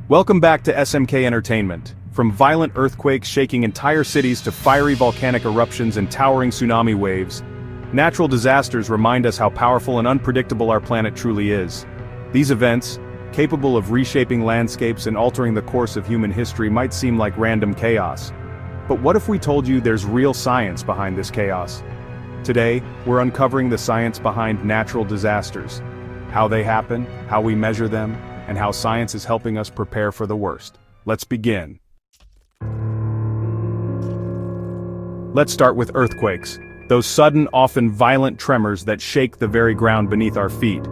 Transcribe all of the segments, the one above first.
Welcome back to SMK Entertainment. From violent earthquakes shaking entire cities to fiery volcanic eruptions and towering tsunami waves, natural disasters remind us how powerful and unpredictable our planet truly is. These events, capable of reshaping landscapes and altering the course of human history, might seem like random chaos. But what if we told you there's real science behind this chaos? Today, we're uncovering the science behind natural disasters, how they happen, how we measure them, and how science is helping us prepare for the worst. Let's begin. Let's start with earthquakes, those sudden, often violent tremors that shake the very ground beneath our feet.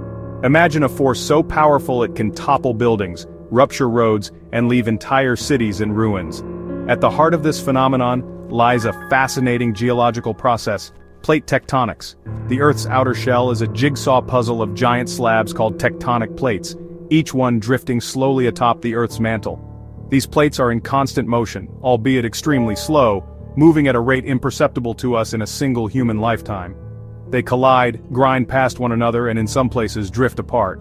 Imagine a force so powerful it can topple buildings, rupture roads, and leave entire cities in ruins. At the heart of this phenomenon lies a fascinating geological process: plate tectonics. The Earth's outer shell is a jigsaw puzzle of giant slabs called tectonic plates, each one drifting slowly atop the Earth's mantle. These plates are in constant motion, albeit extremely slow, moving at a rate imperceptible to us in a single human lifetime. They collide, grind past one another, and in some places drift apart.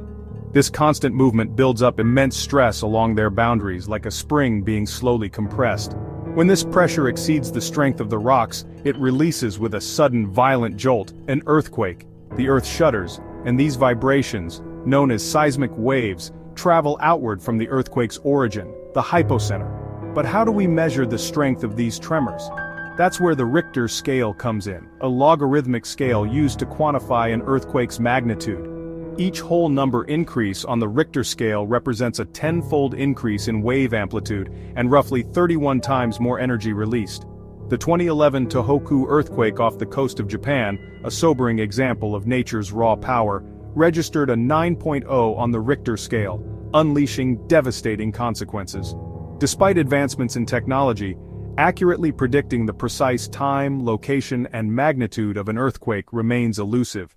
This constant movement builds up immense stress along their boundaries, like a spring being slowly compressed. When this pressure exceeds the strength of the rocks, it releases with a sudden violent jolt, an earthquake. The Earth shudders, and these vibrations, known as seismic waves, travel outward from the earthquake's origin, the hypocenter. But how do we measure the strength of these tremors? That's where the Richter scale comes in, a logarithmic scale used to quantify an earthquake's magnitude. Each whole number increase on the Richter scale represents a 10-fold increase in wave amplitude and roughly 31 times more energy released. The 2011 Tohoku earthquake off the coast of Japan, a sobering example of nature's raw power, registered a 9.0 on the Richter scale, unleashing devastating consequences. Despite advancements in technology, accurately predicting the precise time, location, and magnitude of an earthquake remains elusive.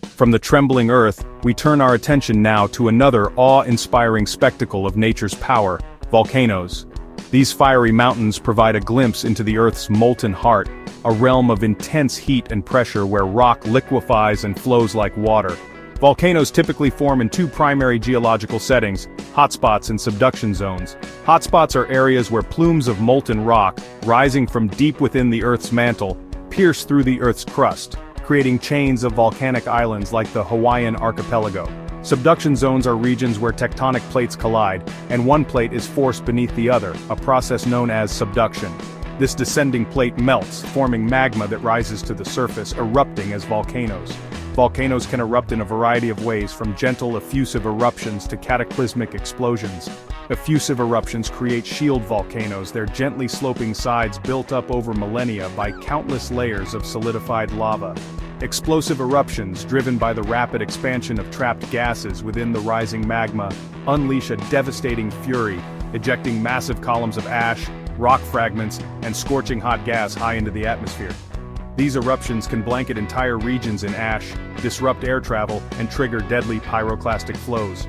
From the trembling Earth, we turn our attention now to another awe-inspiring spectacle of nature's power: volcanoes. These fiery mountains provide a glimpse into the Earth's molten heart, a realm of intense heat and pressure where rock liquefies and flows like water. Volcanoes typically form in two primary geological settings: hotspots and subduction zones. Hotspots are areas where plumes of molten rock, rising from deep within the Earth's mantle, pierce through the Earth's crust, creating chains of volcanic islands like the Hawaiian archipelago. Subduction zones are regions where tectonic plates collide, and one plate is forced beneath the other, a process known as subduction. This descending plate melts, forming magma that rises to the surface, erupting as volcanoes. Volcanoes can erupt in a variety of ways, from gentle effusive eruptions to cataclysmic explosions. Effusive eruptions create shield volcanoes, their gently sloping sides built up over millennia by countless layers of solidified lava. Explosive eruptions, driven by the rapid expansion of trapped gases within the rising magma, unleash a devastating fury, ejecting massive columns of ash, rock fragments, and scorching hot gas high into the atmosphere. These eruptions can blanket entire regions in ash, disrupt air travel, and trigger deadly pyroclastic flows.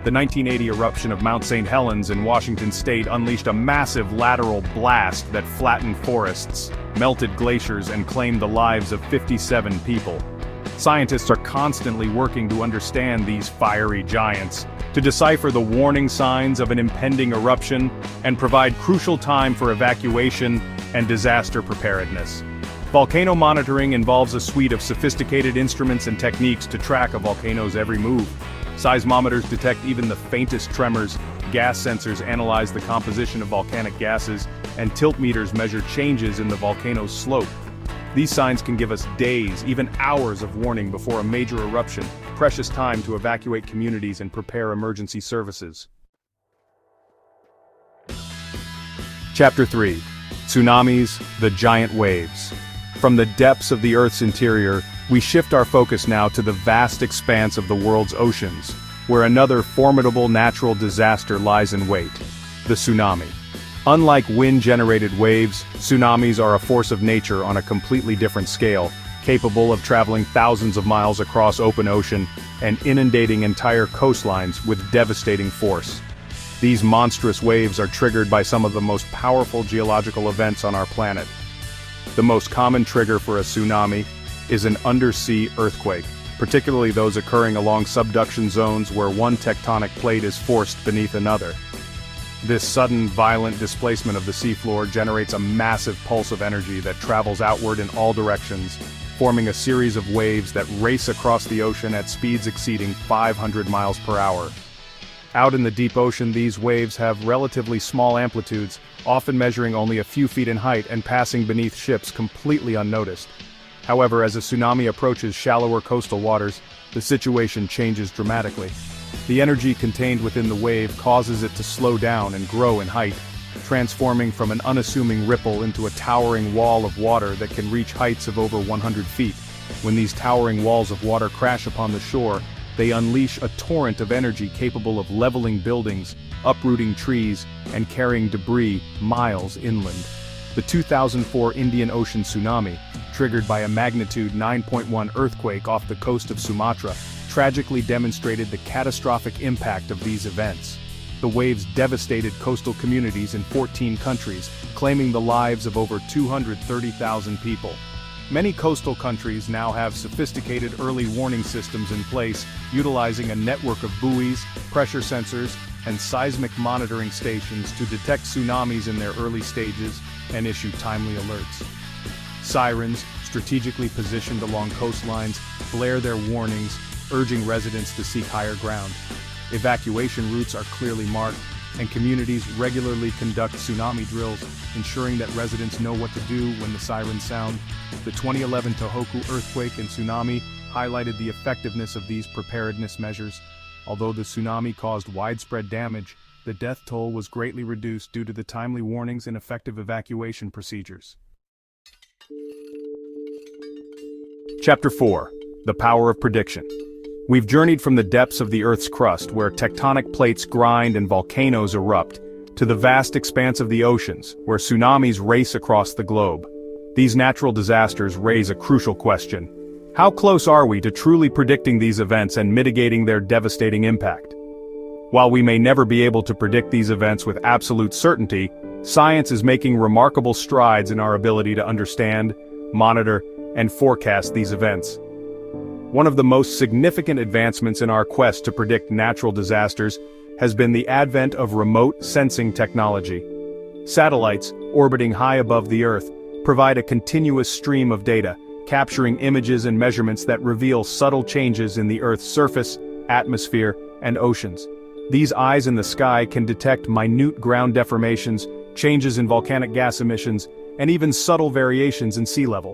The 1980 eruption of Mount St. Helens in Washington state unleashed a massive lateral blast that flattened forests, melted glaciers, and claimed the lives of 57 people. Scientists are constantly working to understand these fiery giants, to decipher the warning signs of an impending eruption, and provide crucial time for evacuation and disaster preparedness. Volcano monitoring involves a suite of sophisticated instruments and techniques to track a volcano's every move. Seismometers detect even the faintest tremors, gas sensors analyze the composition of volcanic gases, and tilt meters measure changes in the volcano's slope. These signs can give us days, even hours of warning before a major eruption, precious time to evacuate communities and prepare emergency services. Chapter 3. Tsunamis, the giant waves. From the depths of the Earth's interior, we shift our focus now to the vast expanse of the world's oceans, where another formidable natural disaster lies in wait: the tsunami. Unlike wind-generated waves, tsunamis are a force of nature on a completely different scale, capable of traveling thousands of miles across open ocean and inundating entire coastlines with devastating force. These monstrous waves are triggered by some of the most powerful geological events on our planet. The most common trigger for a tsunami is an undersea earthquake, particularly those occurring along subduction zones where one tectonic plate is forced beneath another. This sudden, violent displacement of the seafloor generates a massive pulse of energy that travels outward in all directions, forming a series of waves that race across the ocean at speeds exceeding 500 miles per hour. Out in the deep ocean, these waves have relatively small amplitudes, often measuring only a few feet in height and passing beneath ships completely unnoticed. However, as a tsunami approaches shallower coastal waters, the situation changes dramatically. The energy contained within the wave causes it to slow down and grow in height, transforming from an unassuming ripple into a towering wall of water that can reach heights of over 100 feet. When these towering walls of water crash upon the shore, they unleash a torrent of energy capable of leveling buildings, uprooting trees, and carrying debris miles inland. The 2004 Indian Ocean tsunami, triggered by a magnitude 9.1 earthquake off the coast of Sumatra, tragically demonstrated the catastrophic impact of these events. The waves devastated coastal communities in 14 countries, claiming the lives of over 230,000 people. Many coastal countries now have sophisticated early warning systems in place, utilizing a network of buoys, pressure sensors, and seismic monitoring stations to detect tsunamis in their early stages and issue timely alerts. Sirens, strategically positioned along coastlines, blare their warnings, urging residents to seek higher ground. Evacuation routes are clearly marked, and communities regularly conduct tsunami drills, ensuring that residents know what to do when the sirens sound. The 2011 Tohoku earthquake and tsunami highlighted the effectiveness of these preparedness measures. Although the tsunami caused widespread damage, the death toll was greatly reduced due to the timely warnings and effective evacuation procedures. Chapter 4. The Power of Prediction. We've journeyed from the depths of the Earth's crust, where tectonic plates grind and volcanoes erupt, to the vast expanse of the oceans, where tsunamis race across the globe. These natural disasters raise a crucial question. How close are we to truly predicting these events and mitigating their devastating impact? While we may never be able to predict these events with absolute certainty, science is making remarkable strides in our ability to understand, monitor, and forecast these events. One of the most significant advancements in our quest to predict natural disasters has been the advent of remote sensing technology. Satellites, orbiting high above the Earth, provide a continuous stream of data, capturing images and measurements that reveal subtle changes in the Earth's surface, atmosphere, and oceans. These eyes in the sky can detect minute ground deformations, changes in volcanic gas emissions, and even subtle variations in sea level.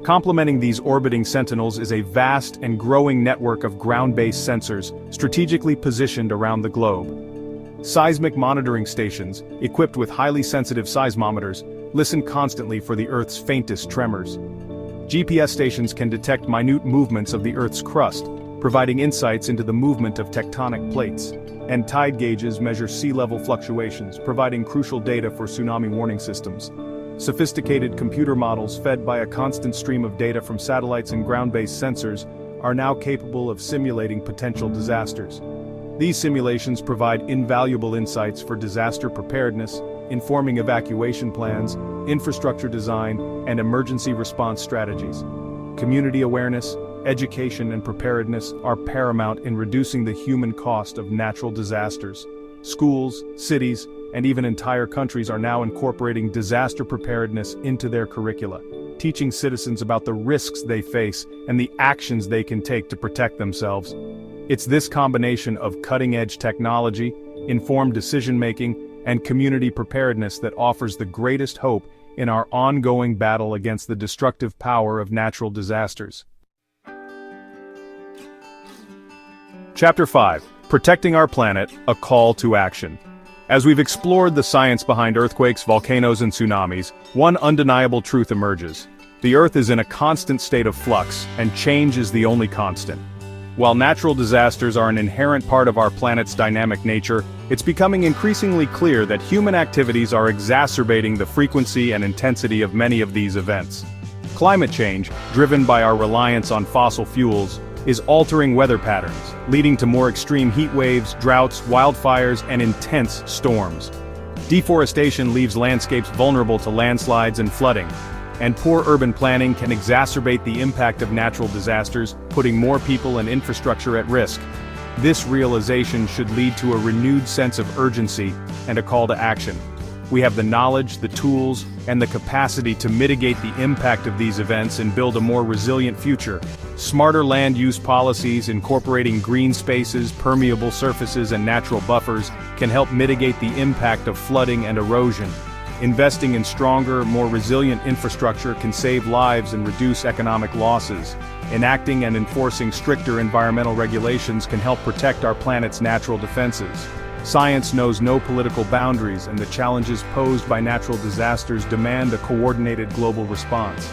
Complementing these orbiting sentinels is a vast and growing network of ground-based sensors, strategically positioned around the globe. Seismic monitoring stations, equipped with highly sensitive seismometers, listen constantly for the Earth's faintest tremors. GPS stations can detect minute movements of the Earth's crust, providing insights into the movement of tectonic plates. And tide gauges measure sea level fluctuations, providing crucial data for tsunami warning systems. Sophisticated computer models fed by a constant stream of data from satellites and ground-based sensors are now capable of simulating potential disasters. These simulations provide invaluable insights for disaster preparedness, informing evacuation plans, infrastructure design, and emergency response strategies. Community awareness, education, and preparedness are paramount in reducing the human cost of natural disasters. Schools, cities, and even entire countries are now incorporating disaster preparedness into their curricula, teaching citizens about the risks they face and the actions they can take to protect themselves. It's this combination of cutting-edge technology, informed decision-making, and community preparedness that offers the greatest hope in our ongoing battle against the destructive power of natural disasters. Chapter 5. Protecting Our Planet, a Call to Action. As we've explored the science behind earthquakes, volcanoes, and tsunamis, one undeniable truth emerges. The Earth is in a constant state of flux, and change is the only constant. While natural disasters are an inherent part of our planet's dynamic nature, it's becoming increasingly clear that human activities are exacerbating the frequency and intensity of many of these events. Climate change, driven by our reliance on fossil fuels, is altering weather patterns, leading to more extreme heat waves, droughts, wildfires, and intense storms. Deforestation leaves landscapes vulnerable to landslides and flooding, And poor urban planning can exacerbate the impact of natural disasters, putting more people and infrastructure at risk. This realization should lead to a renewed sense of urgency and a call to action. We have the knowledge, the tools, and the capacity to mitigate the impact of these events and build a more resilient future. Smarter land use policies incorporating green spaces, permeable surfaces, and natural buffers can help mitigate the impact of flooding and erosion. Investing in stronger, more resilient infrastructure can save lives and reduce economic losses. Enacting and enforcing stricter environmental regulations can help protect our planet's natural defenses. Science knows no political boundaries, and the challenges posed by natural disasters demand a coordinated global response.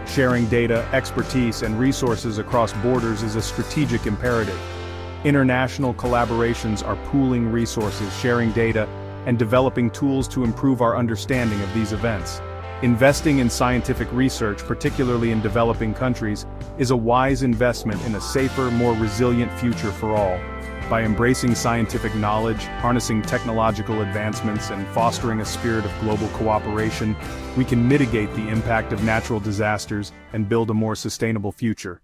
Sharing data, expertise, and resources across borders is a strategic imperative. International collaborations are pooling resources, sharing data, and developing tools to improve our understanding of these events. Investing in scientific research, particularly in developing countries, is a wise investment in a safer, more resilient future for all. By embracing scientific knowledge, harnessing technological advancements, and fostering a spirit of global cooperation, we can mitigate the impact of natural disasters and build a more sustainable future.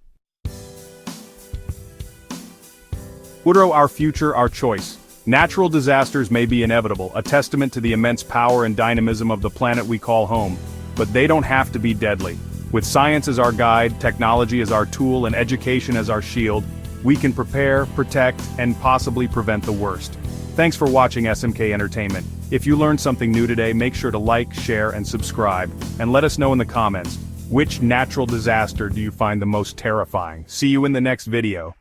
Woodrow, our future, our choice. Natural disasters may be inevitable, a testament to the immense power and dynamism of the planet we call home, but they don't have to be deadly. With science as our guide, technology as our tool, and education as our shield, we can prepare, protect, and possibly prevent the worst. Thanks for watching SMK Entertainment. If you learned something new today, make sure to like, share, and subscribe, and let us know in the comments, which natural disaster do you find the most terrifying? See you in the next video.